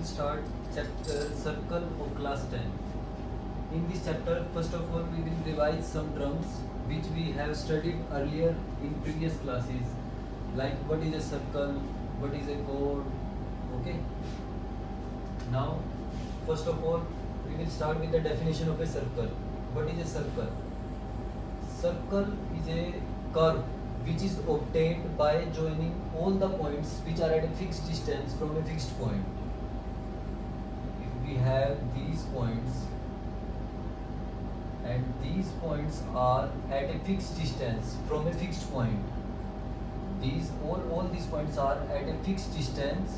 will start chapter circle of class 10. In this chapter, first of all, we will revise some terms which we have studied earlier in previous classes, like what is a circle, what is a chord. Okay. Now, first of all, we will start with the definition of a circle. What is a circle? Circle is a curve which is obtained by joining all the points which are at a fixed distance from a fixed point. If we have these points and these points are at a fixed distance from a fixed point, all these points are at a fixed distance,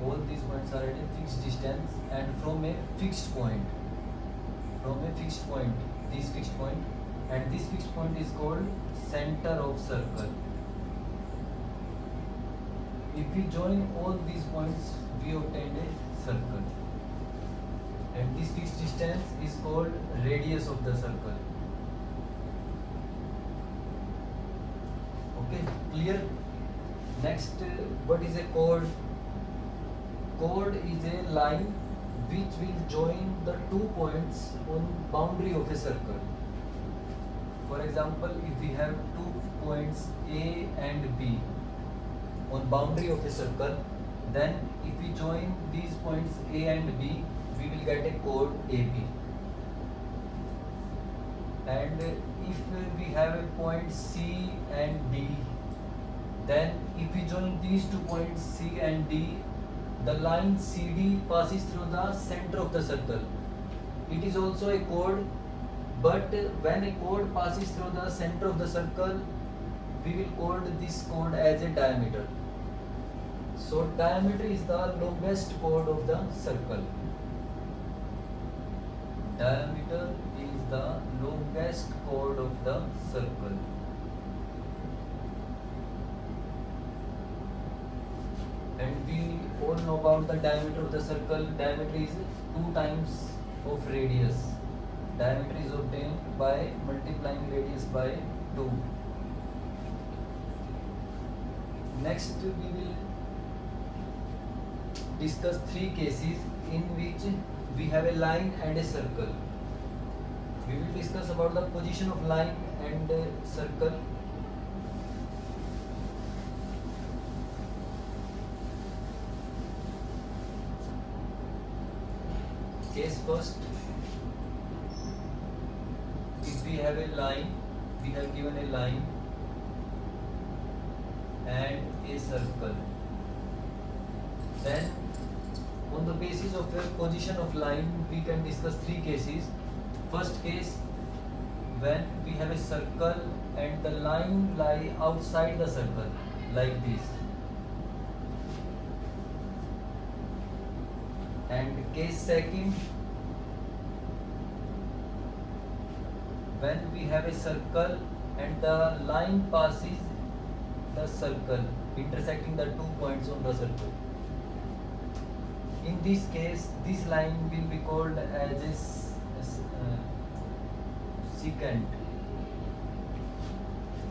all these points are at a fixed distance and from a fixed point, this fixed point, and this fixed point is called center of circle. If we join all these points, we obtain a circle, and this fixed distance is called radius of the circle. Okay, clear? Next, what is a chord? Chord is a line which will join the 2 points on boundary of a circle. For example, if we have 2 points A and B on boundary of a circle, then if we join these points A and B, we will get a chord AB. And if we have a point C and D, then if we join these 2 points C and D, the line CD passes through the center of the circle. It is also a chord, but when a chord passes through the center of the circle, we will call this chord as a diameter. So diameter is the longest chord of the circle. Diameter is the longest chord of the circle. And we all know about the diameter of the circle. Diameter is 2 times of radius. Diameter is obtained by multiplying radius by 2. Next, we will discuss 3 cases in which we have a line and a circle. We will discuss about the position of line and circle. Case first, if we have a line, we have given a line and a circle, then on the basis of a position of line, we can discuss 3 cases. First case, when we have a circle and the line lie outside the circle, like this. And case second, when we have a circle and the line passes the circle, intersecting the 2 points on the circle. In this case, this line will be called as a secant.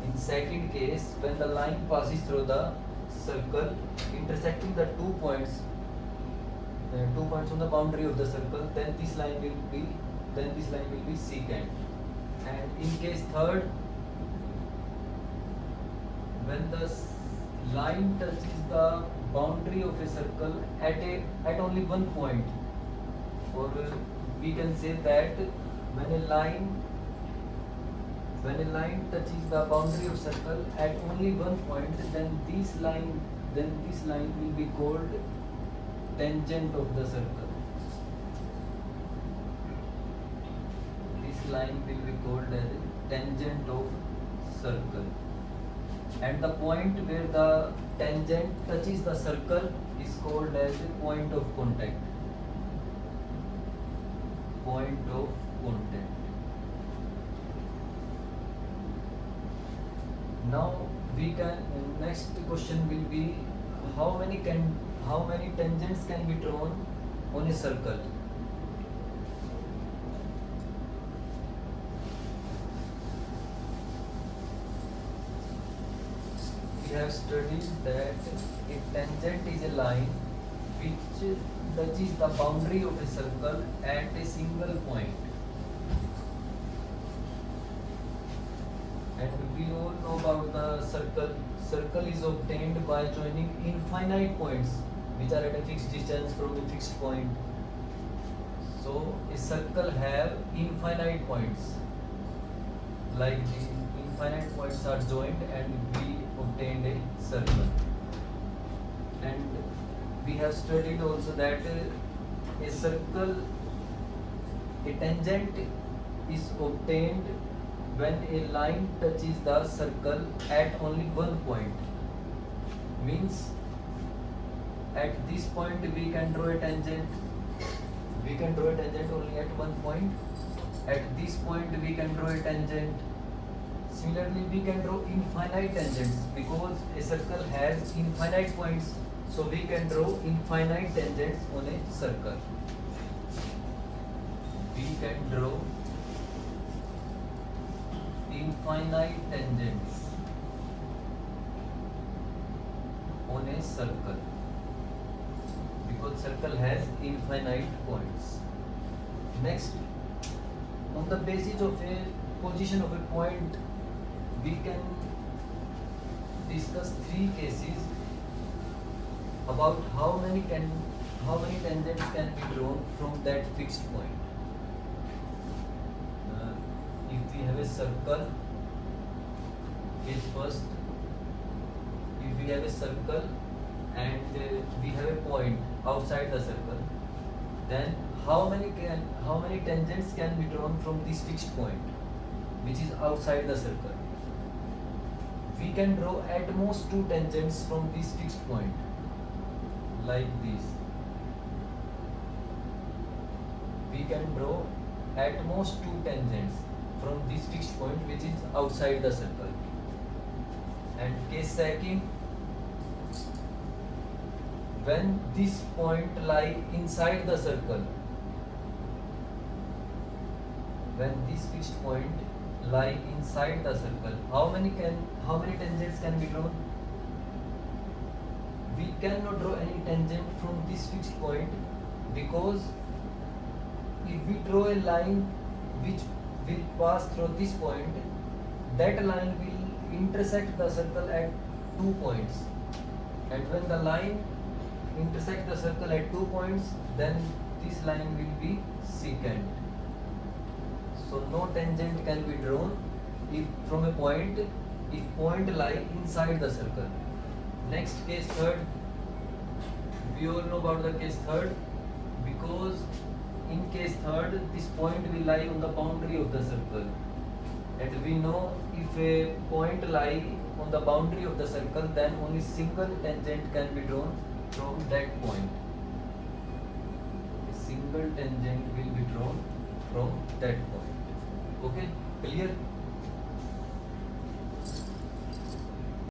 In second case, when the line passes through the circle, intersecting the 2 points on the boundary of the circle, then this line will be secant. And in case third, when the line touches the boundary of a circle at only 1 point, or we can say that when a line touches the boundary of circle at only 1 point, then this line will be called tangent of the circle. This line will be called as a tangent of circle. And the point where the tangent touches the circle is called as a point of contact. Point of contact. Now we can, next question will be how many tangents can be drawn on a circle? have studied that a tangent is a line which touches the boundary of a circle at a single point. And we all know about the circle. Circle is obtained by joining infinite points which are at a fixed distance from a fixed point. So a circle have infinite points. Like the infinite points are joined and we obtained a circle. And we have studied also that a circle, a tangent is obtained when a line touches the circle at only one point. Means at this point we can draw a tangent. We can draw a tangent only at one point. At this point we can draw a tangent. Similarly, we can draw infinite tangents because a circle has infinite points. So we can draw infinite tangents on a circle. We can draw infinite tangents on a circle because circle has infinite points. Next, on the basis of a position of a point, we can discuss three cases about how many tangents can be drawn from that fixed point. If we have a circle, case first, if we have a circle and we have a point outside the circle, then how many tangents can be drawn from this fixed point, which is outside the circle? We can draw at most two tangents from this fixed point, like this. We can draw at most two tangents from this fixed point, which is outside the circle. And case second, when this point lie inside the circle, when this fixed point lie inside the circle, how many tangents can be drawn? We cannot draw any tangent from this fixed point because if we draw a line which will pass through this point, that line will intersect the circle at 2 points. And when the line intersect the circle at 2 points, then this line will be secant. So no tangent can be drawn if from a point, if point lie inside the circle. Next, case third. We all know about the case third because in case third, this point will lie on the boundary of the circle. And we know if a point lie on the boundary of the circle, then only single tangent can be drawn from that point. A single tangent will be drawn from that point. Okay, clear?